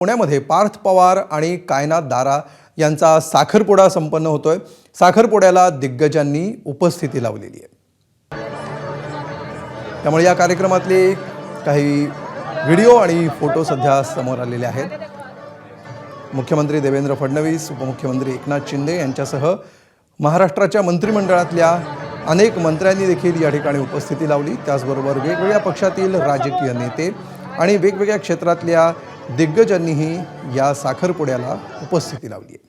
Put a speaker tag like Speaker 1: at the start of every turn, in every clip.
Speaker 1: पुण्यामध्ये पार्थ पवार आणि कायनात दारा यांचा साखरपुडा संपन्न होतोय। साखरपुड्याला दिग्गजांनी उपस्थिती लावलेली आहे। त्यामुळे या कार्यक्रमातले काही व्हिडिओ आणि फोटो सध्या समोर आलेले आहेत। मुख्यमंत्री देवेंद्र फडणवीस, उपमुख्यमंत्री एकनाथ शिंदे यांच्यासह महाराष्ट्राच्या मंत्रिमंडळातल्या अनेक मंत्र्यांनी देखील या ठिकाणी उपस्थिती लावली। त्याचबरोबर वेगवेगळ्या पक्षातील राजकीय नेते आणि वेगवेगळ्या क्षेत्रातल्या दिग्गजांनीही या साखरपुड्याला उपस्थिती लावली आहे।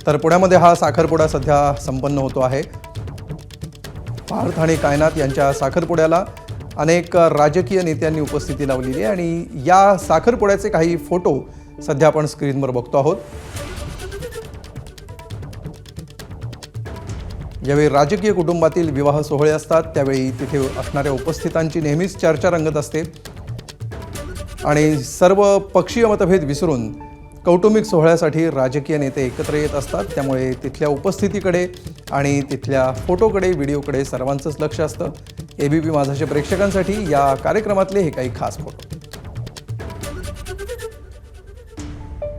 Speaker 1: तर पुण्यामध्ये हा साखरपुडा सध्या संपन्न होतो आहे। पार्थ आणि कायनात यांच्या साखरपुड्याला अनेक राजकीय नेत्यांनी उपस्थिती लावलेली आहे आणि या साखरपुड्याचे काही फोटो सध्या आपण स्क्रीनवर बघतो आहोत। ज्यावेळी राजकीय कुटुंबातील विवाह सोहळे असतात त्यावेळी तिथे असणाऱ्या उपस्थितांची नेहमीच चर्चा रंगत असते आणि सर्व पक्षीय मतभेद विसरून कौटुंबिक सोहळ्यासाठी राजकीय नेते एकत्र येत असतात। त्यामुळे तिथल्या उपस्थितीकडे आणि तिथल्या फोटोकडे, व्हिडिओकडे सर्वांचंच लक्ष असतं। एबीपी माझाच्या प्रेक्षकांसाठी या कार्यक्रमातले हे काही खास फोटो।